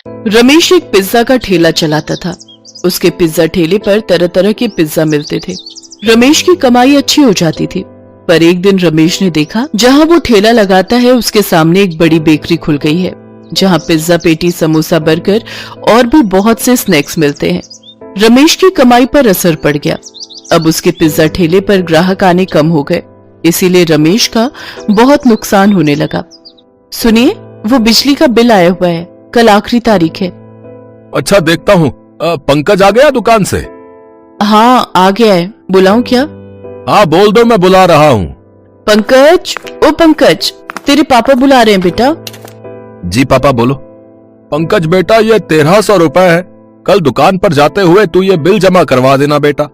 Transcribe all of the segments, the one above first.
रमेश एक पिज्जा का ठेला चलाता था। उसके पिज्जा ठेले पर तरह तरह के पिज्जा मिलते थे। रमेश की कमाई अच्छी हो जाती थी। पर एक दिन रमेश ने देखा जहां वो ठेला लगाता है उसके सामने एक बड़ी बेकरी खुल गई है, जहां पिज्जा, पेटी, समोसा, बर्गर और भी बहुत से स्नैक्स मिलते हैं। रमेश की कमाई पर असर पड़ गया। अब उसके पिज्जा ठेले पर ग्राहक आने कम हो गए, इसीलिए रमेश का बहुत नुकसान होने लगा। सुनिए, वो बिजली का बिल आया हुआ है, कल आखिरी तारीख है। अच्छा, देखता हूँ। पंकज आ गया दुकान से? हाँ, आ गया है। बुलाऊं क्या? हाँ, बोल दो, मैं बुला रहा हूँ। पंकज, ओ पंकज, तेरे पापा बुला रहे हैं बेटा। जी पापा, बोलो। पंकज बेटा, ये 1300 रुपए है। कल दुकान पर जाते हुए तू ये बिल जमा करवा देना बेटा।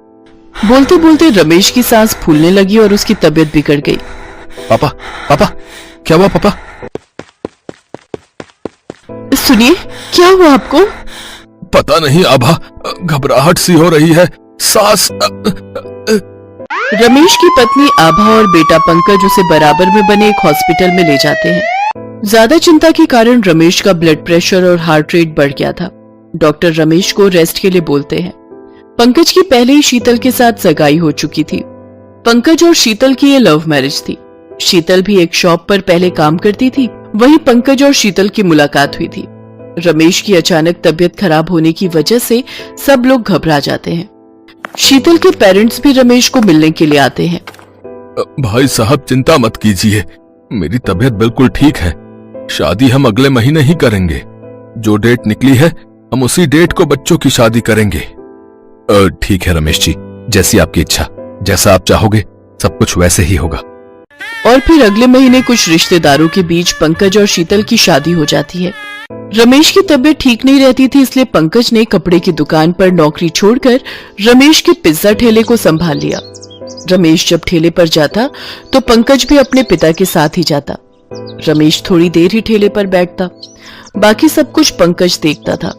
बोलते बोलते रमेश की सांस फूलने लगी और उसकी तबीयत बिगड़ गई। पापा, पापा, क्या हुआ पापा? सुनिए, क्या हुआ आपको? पता नहीं आभा, घबराहट सी हो रही है, सांस। रमेश की पत्नी आभा और बेटा पंकज उसे बराबर में बने एक हॉस्पिटल में ले जाते हैं। ज्यादा चिंता के कारण रमेश का ब्लड प्रेशर और हार्ट रेट बढ़ गया था। डॉक्टर रमेश को रेस्ट के लिए बोलते हैं। पंकज की पहले ही शीतल के साथ सगाई हो चुकी थी। पंकज और शीतल की ये लव मैरिज थी। शीतल भी एक शॉप पर पहले काम करती थी, वहीं पंकज और शीतल की मुलाकात हुई थी। रमेश की अचानक तबीयत खराब होने की वजह से सब लोग घबरा जाते हैं। शीतल के पेरेंट्स भी रमेश को मिलने के लिए आते हैं। भाई साहब, चिंता मत कीजिए, मेरी तबीयत बिल्कुल ठीक है। शादी हम अगले महीने ही करेंगे। जो डेट निकली है हम उसी डेट को बच्चों की शादी करेंगे। ठीक है रमेश जी, जैसी आपकी इच्छा, जैसा आप चाहोगे सब कुछ वैसे ही होगा। और फिर अगले महीने कुछ रिश्तेदारों के बीच पंकज और शीतल की शादी हो जाती है। रमेश की तबीयत ठीक नहीं रहती थी, इसलिए पंकज ने कपड़े की दुकान पर नौकरी छोड़कर रमेश के पिज्जा ठेले को संभाल लिया। रमेश जब ठेले पर जाता तो पंकज भी अपने पिता के साथ ही जाता। रमेश थोड़ी देर ही ठेले पर बैठता, बाकी सब कुछ पंकज देखता था।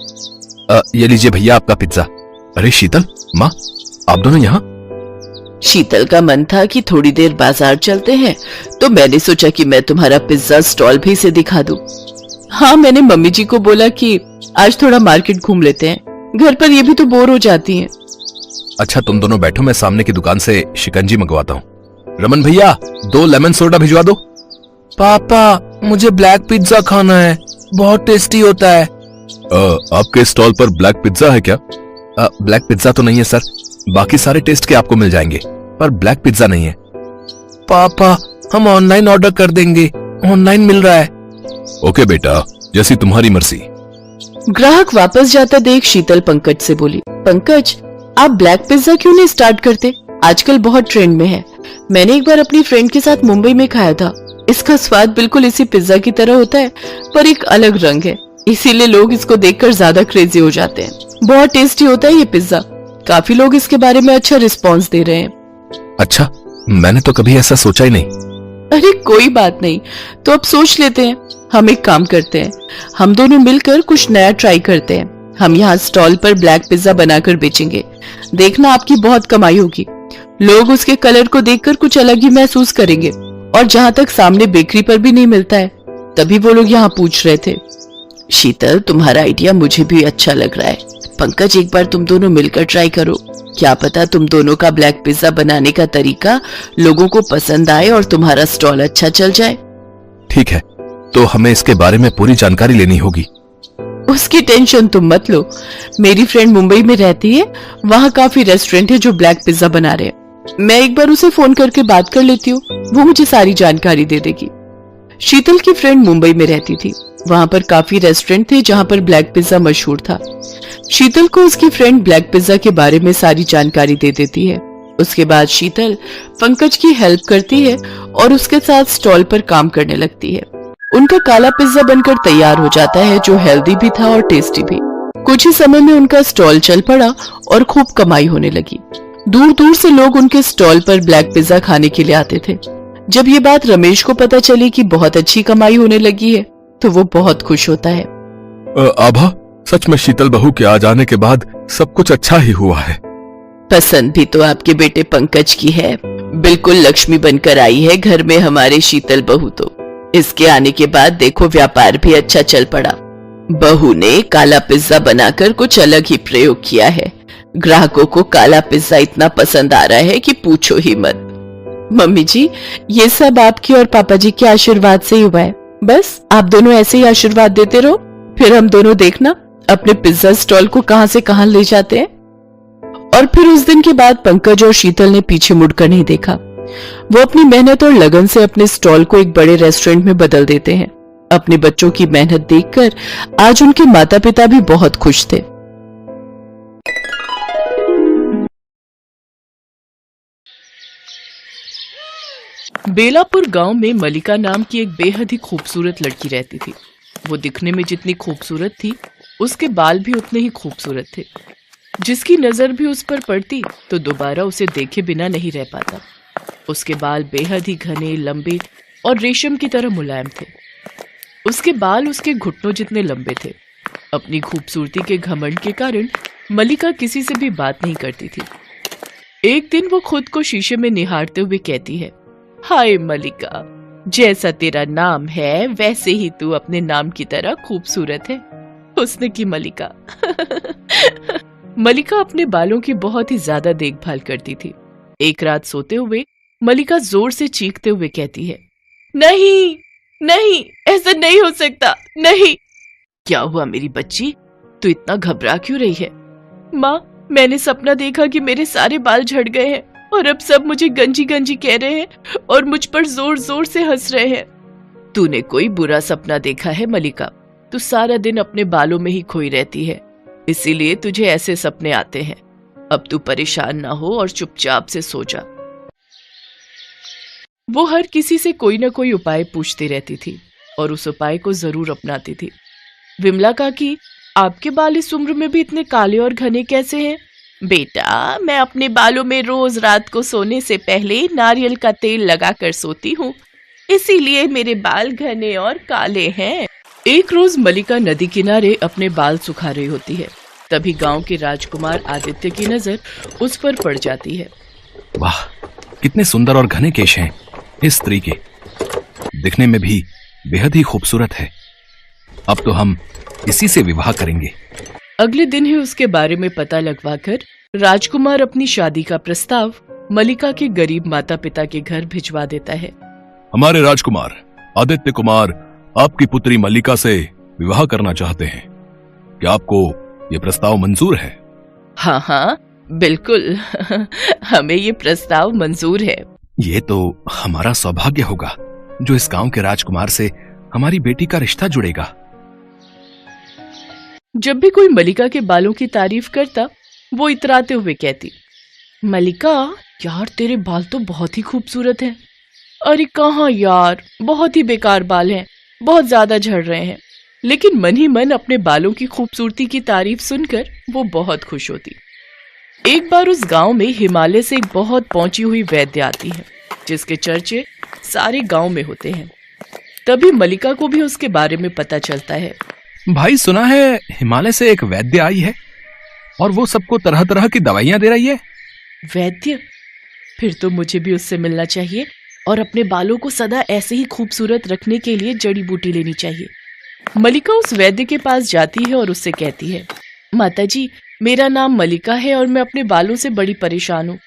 ये लीजिए भैया आपका पिज्जा। अरे शीतल, माँ, आप दोनों यहाँ? शीतल का मन था कि थोड़ी देर बाजार चलते हैं, तो मैंने सोचा कि मैं तुम्हारा पिज्जा स्टॉल भी इसे दिखा दूं। हाँ, मैंने मम्मी जी को बोला कि आज थोड़ा मार्केट घूम लेते हैं, घर पर ये भी तो बोर हो जाती हैं। अच्छा, तुम दोनों बैठो, मैं सामने की दुकान से शिकंजी मंगवाता हूँ। रमन भैया, 2 लेमन सोडा भिजवा दो। पापा, मुझे ब्लैक पिज्जा खाना है, बहुत टेस्टी होता है। आपके स्टॉल पर ब्लैक पिज्जा है क्या? ब्लैक पिज्जा तो नहीं है सर, बाकी सारे टेस्ट के आपको मिल जाएंगे, पर ब्लैक पिज्जा नहीं है। पापा, हम ऑनलाइन ऑर्डर कर देंगे, ऑनलाइन मिल रहा है। ओके बेटा, जैसी तुम्हारी मर्जी। ग्राहक वापस जाता देख शीतल पंकज से बोली, पंकज, आप ब्लैक पिज्जा क्यों नहीं स्टार्ट करते? आजकल बहुत ट्रेंड में है। मैंने एक बार अपनी फ्रेंड के साथ मुंबई में खाया था। इसका स्वाद बिल्कुल इसी पिज्जा की तरह होता है, पर एक अलग रंग है, इसीलिए लोग इसको देखकर ज्यादा क्रेजी हो जाते हैं। बहुत टेस्टी होता है ये पिज्जा। काफी लोग इसके बारे में अच्छा रिस्पॉन्स दे रहे हैं। अच्छा, मैंने तो कभी ऐसा सोचा ही नहीं। अरे कोई बात नहीं, तो अब सोच लेते हैं। हम एक काम करते हैं, हम दोनों मिलकर कुछ नया ट्राई करते हैं। हम यहाँ स्टॉल पर ब्लैक पिज्जा बनाकर बेचेंगे। देखना, आपकी बहुत कमाई होगी। लोग उसके कलर को देखकर कुछ अलग ही महसूस करेंगे। और जहाँ तक सामने बेकरी पर भी नहीं मिलता है, तभी वो लोग यहाँ पूछ रहे थे। शीतल, तुम्हारा आइडिया मुझे भी अच्छा लग रहा है। पंकज, एक बार तुम दोनों मिलकर ट्राई करो। क्या पता तुम दोनों का ब्लैक पिज्जा बनाने का तरीका लोगों को पसंद आए और तुम्हारा स्टॉल अच्छा चल जाए। ठीक है, तो हमें इसके बारे में पूरी जानकारी लेनी होगी। उसकी टेंशन तुम मत लो। मेरी फ्रेंड मुंबई में रहती है, वहाँ काफी रेस्टोरेंट है जो ब्लैक पिज्जा बना रहे हैं। मैं एक बार उसे फोन करके बात कर लेती हूँ, वो मुझे सारी जानकारी दे देगी। शीतल की फ्रेंड मुंबई में रहती थी, वहाँ पर काफी रेस्टोरेंट थे जहाँ पर ब्लैक पिज्जा मशहूर था। शीतल को उसकी फ्रेंड ब्लैक पिज्जा के बारे में सारी जानकारी दे देती है। उसके बाद शीतल पंकज की हेल्प करती है और उसके साथ स्टॉल पर काम करने लगती है। उनका काला पिज्जा बनकर तैयार हो जाता है, जो हेल्दी भी था और टेस्टी भी। कुछ ही समय में उनका स्टॉल चल पड़ा और खूब कमाई होने लगी। दूर दूर से लोग उनके स्टॉल पर ब्लैक पिज्जा खाने के लिए आते थे। जब ये बात रमेश को पता चली कि बहुत अच्छी कमाई होने लगी है, तो वो बहुत खुश होता है। आभा, सच में शीतल बहू के आ जाने के बाद सब कुछ अच्छा ही हुआ है। पसंद भी तो आपके बेटे पंकज की है, बिल्कुल लक्ष्मी बनकर आई है घर में हमारे शीतल बहू तो। इसके आने के बाद देखो व्यापार भी अच्छा चल पड़ा। बहू ने काला पिज्जा बनाकर कुछ अलग ही प्रयोग किया है। ग्राहकों को काला पिज्जा इतना पसंद आ रहा है कि पूछो ही मत। मम्मी जी, ये सब आपकी और पापा जी के आशीर्वाद से ही हुआ है। बस आप दोनों ऐसे ही आशीर्वाद देते रहो, फिर हम दोनों देखना अपने पिज्जा स्टॉल को कहां से कहां ले जाते हैं। और फिर उस दिन के बाद पंकज और शीतल ने पीछे मुड़कर नहीं देखा। वो अपनी मेहनत और लगन से अपने स्टॉल को एक बड़े रेस्टोरेंट में बदल देते हैं। अपने बच्चों की मेहनत देखकर आज उनके माता पिता भी बहुत खुश थे। बेलापुर गांव में मलिका नाम की एक बेहद ही खूबसूरत लड़की रहती थी। वो दिखने में जितनी खूबसूरत थी, उसके बाल भी उतने ही खूबसूरत थे। जिसकी नजर भी उस पर पड़ती तो दोबारा उसे देखे बिना नहीं रह पाता। उसके बाल बेहद ही घने, लंबे और रेशम की तरह मुलायम थे। उसके बाल उसके घुटनों जितने लंबे थे। अपनी खूबसूरती के घमंड के कारण मलिका किसी से भी बात नहीं करती थी। एक दिन वो खुद को शीशे में निहारते हुए कहती है, हाय मलिका, जैसा तेरा नाम है वैसे ही तू अपने नाम की तरह खूबसूरत है। उसने की मलिका। मलिका अपने बालों की बहुत ही ज्यादा देखभाल करती थी। एक रात सोते हुए मलिका जोर से चीखते हुए कहती है, नहीं नहीं, ऐसा नहीं हो सकता, नहीं। क्या हुआ मेरी बच्ची, तू इतना घबरा क्यों रही है? माँ, मैंने सपना देखा कि मेरे सारे बाल झड़ गए हैं और अब सब मुझे गंजी गंजी कह रहे हैं और मुझ पर जोर जोर से हंस रहे हैं। तूने कोई बुरा सपना देखा है मलिका? तू सारा दिन अपने बालों में ही खोई रहती है, इसीलिए तुझे ऐसे सपने आते हैं। अब तू परेशान ना हो और चुपचाप से सो जा। वो हर किसी से कोई ना कोई उपाय पूछती रहती थी और उस उपाय को जरूर अपनाती थी। विमला काकी, आपके बाल इस उम्र में भी इतने काले और घने कैसे हैं? बेटा, मैं अपने बालों में रोज रात को सोने से पहले नारियल का तेल लगाकर सोती हूँ, इसीलिए मेरे बाल घने और काले हैं। एक रोज मलिका नदी किनारे अपने बाल सुखा रही होती है। तभी गांव के राजकुमार आदित्य की नजर उस पर पड़ जाती है। वाह, कितने सुंदर और घने केश हैं इस स्त्री के, दिखने में भी बेहद ही खूबसूरत है। अब तो हम इसी से विवाह करेंगे। अगले दिन ही उसके बारे में पता लगवाकर राजकुमार अपनी शादी का प्रस्ताव मलिका के गरीब माता पिता के घर भिजवा देता है। हमारे राजकुमार आदित्य कुमार आपकी पुत्री मलिका से विवाह करना चाहते हैं। क्या आपको ये प्रस्ताव मंजूर है? हाँ हाँ, बिल्कुल। हमें ये प्रस्ताव मंजूर है। ये तो हमारा सौभाग्य होगा जो इस गांव के राजकुमार से हमारी बेटी का रिश्ता जुड़ेगा। जब भी कोई मलिका के बालों की तारीफ करता, वो इतराते हुए कहती, मलिका यार, तेरे बाल तो बहुत ही खूबसूरत हैं। अरे कहाँ यार, बहुत ही बेकार बाल हैं, बहुत ज्यादा झड़ रहे हैं। लेकिन मन ही मन अपने बालों की खूबसूरती की तारीफ सुनकर वो बहुत खुश होती। एक बार उस गांव में हिमालय से एक बहुत पहुंची हुई वैद्य आती है, जिसके चर्चे सारे गांव में होते हैं। तभी मलिका को भी उसके बारे में पता चलता है। भाई, सुना है हिमालय से एक वैद्य आई है और वो सबको तरह तरह की दवाइयां दे रही है। वैद्य? फिर तो मुझे भी उससे मिलना चाहिए और अपने बालों को सदा ऐसे ही खूबसूरत रखने के लिए जड़ी बूटी लेनी चाहिए। मलिका उस वैद्य के पास जाती है और उससे कहती है, माताजी, मेरा नाम मलिका है और मैं अपने बालों से बड़ी परेशान हूँ।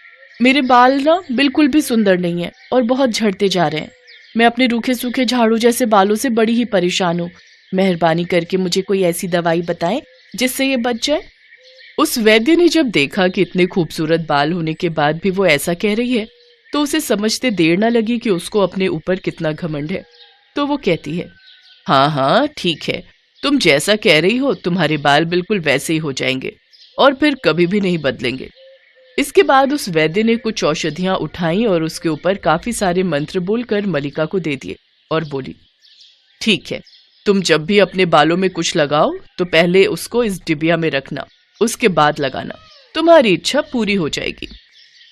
मेरे बाल ना बिल्कुल भी सुंदर नहीं है और बहुत झड़ते जा रहे हैं। मैं अपने रूखे सूखे झाड़ू जैसे बालों से बड़ी ही परेशान हूँ। मेहरबानी करके मुझे कोई ऐसी दवाई बताएं जिससे ये बच जाए। उस वैद्य ने जब देखा कि इतने खूबसूरत बाल होने के बाद भी वो ऐसा कह रही है, तो उसे समझते देर न लगी कि उसको अपने ऊपर कितना घमंड है। तो वो कहती है, हाँ हाँ ठीक है, तुम जैसा कह रही हो तुम्हारे बाल बिल्कुल वैसे ही हो जाएंगे और फिर कभी भी नहीं बदलेंगे। इसके बाद उस वैद्य ने कुछ औषधियां उठाई और उसके ऊपर काफी सारे मंत्र बोलकर मलिका को दे दिए और बोली, ठीक है, तुम जब भी अपने बालों में कुछ लगाओ तो पहले उसको इस डिबिया में रखना, उसके बाद लगाना, तुम्हारी इच्छा पूरी हो जाएगी।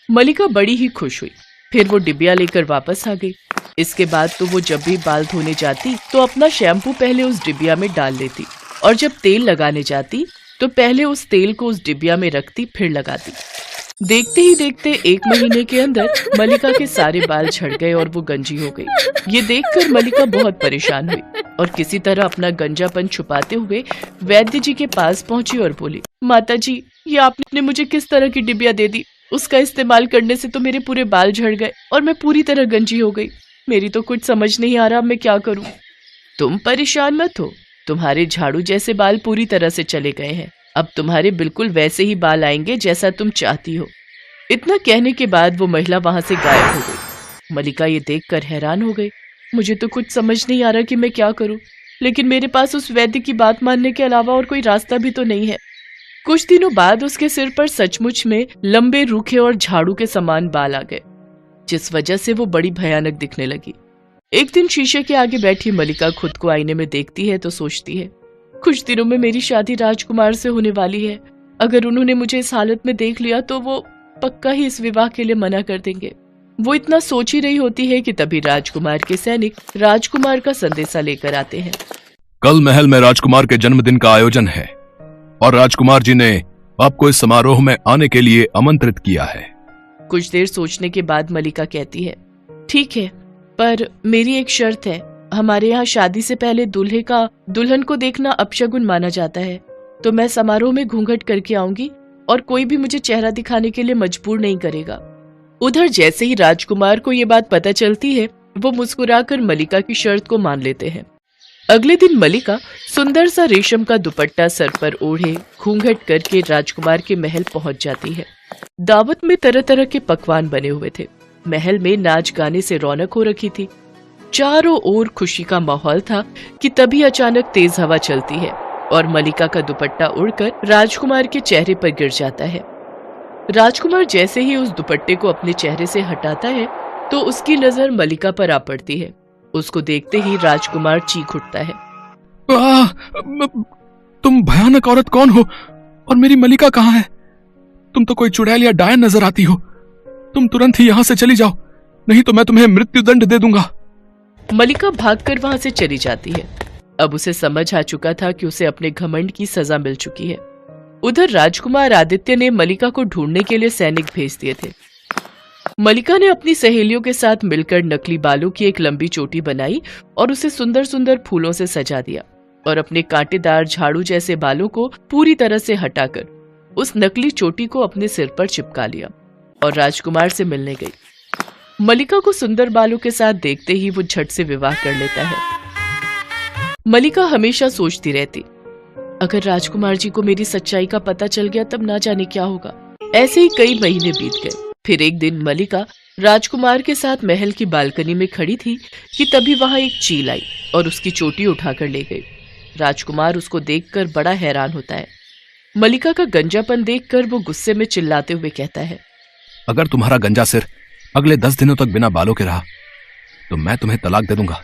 मलिका बड़ी ही खुश हुई। फिर वो डिबिया लेकर वापस आ गई। इसके बाद तो वो जब भी बाल धोने जाती तो अपना शैम्पू पहले उस डिबिया में डाल लेती और जब तेल लगाने जाती तो पहले उस तेल को उस डिबिया में रखती, फिर लगाती। देखते ही देखते 1 महीने के अंदर मलिका के सारे बाल झड़ गए और वो गंजी हो गई। ये देखकर मलिका बहुत परेशान हुई और किसी तरह अपना गंजापन छुपाते हुए वैद्य जी के पास पहुंची और बोली, माता जी, ये आपने मुझे किस तरह की डिबिया दे दी? उसका इस्तेमाल करने से तो मेरे पूरे बाल झड़ गए और मैं पूरी तरह गंजी हो गई। मेरी तो कुछ समझ नहीं आ रहा, मैं क्या करूं? तुम परेशान मत हो, तुम्हारे झाड़ू जैसे बाल पूरी तरह से चले गए हैं। अब तुम्हारे बिल्कुल वैसे ही बाल आएंगे जैसा तुम चाहती हो। इतना कहने के बाद वो महिला वहां से गायब हो गई। मलिका ये देखकर हैरान हो गई। मुझे तो कुछ समझ नहीं आ रहा कि मैं क्या करूं, लेकिन मेरे पास उस वैद्य की बात मानने के अलावा और कोई रास्ता भी तो नहीं है। कुछ दिनों बाद उसके सिर पर सचमुच में लंबे, रूखे और झाड़ू के समान बाल आ गए, जिस वजह से वो बड़ी भयानक दिखने लगी। एक दिन शीशे के आगे बैठी मलिका खुद को आईने में देखती है तो सोचती है, कुछ दिनों में मेरी शादी राजकुमार से होने वाली है। अगर उन्होंने मुझे इस हालत में देख लिया तो वो पक्का ही इस विवाह के लिए मना कर देंगे। वो इतना सोच ही रही होती है कि तभी राजकुमार के सैनिक राजकुमार का संदेशा लेकर आते हैं। कल महल में राजकुमार के जन्मदिन का आयोजन है और राजकुमार जी ने आपको इस समारोह में आने के लिए आमंत्रित किया है। कुछ देर सोचने के बाद मलिका कहती है, ठीक है, पर मेरी एक शर्त है। हमारे यहाँ शादी से पहले दूल्हे का दुल्हन को देखना अपशगुन माना जाता है, तो मैं समारोह में घूंघट करके आऊंगी और कोई भी मुझे चेहरा दिखाने के लिए मजबूर नहीं करेगा। उधर जैसे ही राजकुमार को ये बात पता चलती है, वो मुस्कुराकर मलिका की शर्त को मान लेते हैं। अगले दिन मलिका सुंदर सा रेशम का दुपट्टा सर पर ओढ़े घूंघट करके राजकुमार के महल पहुंच जाती है। दावत में तरह तरह के पकवान बने हुए थे। महल में नाच गाने से रौनक हो रखी थी। चारों ओर खुशी का माहौल था कि तभी अचानक तेज हवा चलती है और मलिका का दुपट्टा उड़कर राजकुमार के चेहरे पर गिर जाता है। राजकुमार जैसे ही उस दुपट्टे को अपने चेहरे से हटाता है तो उसकी नजर मलिका पर आ पड़ती है। उसको देखते ही राजकुमार चीख उठता है, तुम भयानक औरत कौन हो और मेरी मलिका कहाँ है? तुम तो कोई चुड़ैल या डायन नजर आती हो। तुम तुरंत ही यहाँ से चली जाओ, नहीं तो मैं तुम्हें मृत्यु दंड दे दूंगा। मलिका भागकर वहां से चली जाती है। अब उसे समझ आ चुका था कि उसे अपने घमंड की सजा मिल चुकी है। उधर राजकुमार आदित्य ने मलिका को ढूंढने के लिए सैनिक भेज दिए थे। मलिका ने अपनी सहेलियों के साथ मिलकर नकली बालों की एक लंबी चोटी बनाई और उसे सुंदर सुंदर फूलों से सजा दिया और अपने कांटेदार झाड़ू जैसे बालों को पूरी तरह से हटाकर उस नकली चोटी को अपने सिर पर चिपका लिया और राजकुमार से मिलने गई। मलिका को सुंदर बालों के साथ देखते ही वो झट से विवाह कर लेता है। मलिका हमेशा सोचती रहती, अगर राजकुमार जी को मेरी सच्चाई का पता चल गया तब ना जाने क्या होगा। ऐसे ही कई महीने बीत गए। फिर एक दिन मलिका राजकुमार के साथ महल की बालकनी में खड़ी थी कि तभी वहां एक चील आई और उसकी चोटी उठाकर ले गई। राजकुमार उसको देखकर बड़ा हैरान होता है। मलिका का गंजापन देखकर वो गुस्से में चिल्लाते हुए कहता है, अगर तुम्हारा गंजा सिर अगले 10 दिनों तक बिना बालों के रहा तो मैं तुम्हें तलाक दे दूंगा।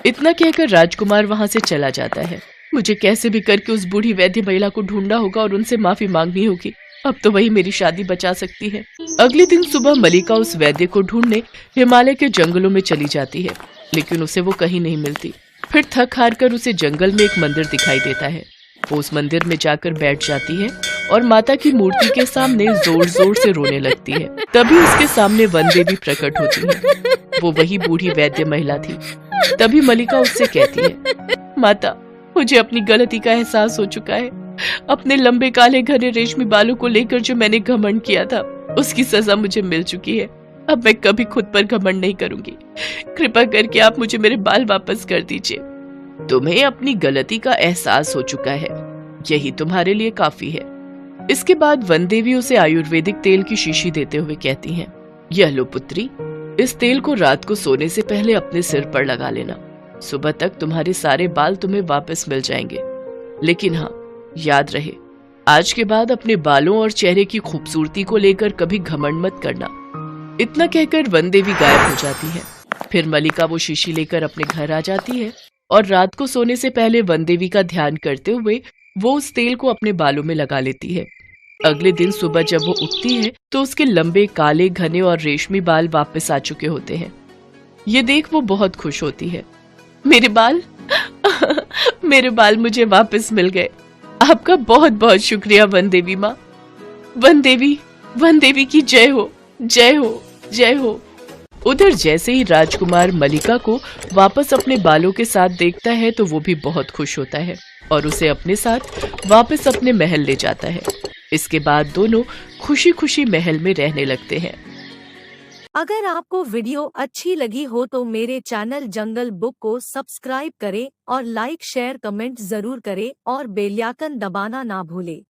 इतना कहकर राजकुमार वहां से चला जाता है। मुझे कैसे भी करके उस बूढ़ी वैद्य महिला को ढूंढना होगा और उनसे माफी मांगनी होगी। अब तो वही मेरी शादी बचा सकती है। अगले दिन सुबह मलिका उस वैद्य को ढूंढने हिमालय के जंगलों में चली जाती है, लेकिन उसे वो कहीं नहीं मिलती। फिर थक हार कर उसे जंगल में एक मंदिर दिखाई देता है। वो उस मंदिर में जाकर बैठ जाती है और माता की मूर्ति के सामने जोर जोर से रोने लगती है। तभी उसके सामने वन देवी प्रकट होती है। वो वही बूढ़ी वैद्य महिला थी। तभी मलिका उससे कहती है, माता, मुझे अपनी गलती का एहसास हो चुका है। अपने लंबे काले घने रेशमी बालों को लेकर जो मैंने घमंड किया था, उसकी सजा मुझे मिल चुकी है। अब मैं कभी खुद पर घमंड नहीं करूंगी। कृपा करके आप मुझे मेरे बाल वापस कर दीजिए। तुम्हें अपनी गलती का एहसास हो चुका है, यही तुम्हारे लिए काफी है। इसके बाद वन देवी उसे आयुर्वेदिक तेल की शीशी देते हुए कहती हैं, यह लो पुत्री, इस तेल को रात को सोने से पहले अपने सिर पर लगा लेना। सुबह तक तुम्हारे सारे बाल तुम्हें वापस मिल जाएंगे। लेकिन हाँ, याद रहे, आज के बाद अपने बालों और चेहरे की खूबसूरती को लेकर कभी घमंड मत करना। इतना कहकर वन देवी गायब हो जाती है। फिर मलिका वो शीशी लेकर अपने घर आ जाती है और रात को सोने से पहले वन देवी का ध्यान करते हुए वो उस तेल को अपने बालों में लगा लेती है। अगले दिन सुबह जब वो उठती है तो उसके लंबे काले घने और रेशमी बाल वापस आ चुके होते हैं। ये देख वो बहुत खुश होती है। मेरे बाल मेरे बाल मुझे वापस मिल गए। आपका बहुत बहुत शुक्रिया वन देवी माँ। वन देवी, वन देवी की जय हो, जय हो, जय हो। उधर जैसे ही राजकुमार मलिका को वापस अपने बालों के साथ देखता है तो वो भी बहुत खुश होता है और उसे अपने साथ वापस अपने महल ले जाता है। इसके बाद दोनों खुशी खुशी महल में रहने लगते हैं। अगर आपको वीडियो अच्छी लगी हो तो मेरे चैनल जंगल बुक को सब्सक्राइब करें और लाइक शेयर कमेंट जरूर करें और बेल आइकन दबाना ना भूलें।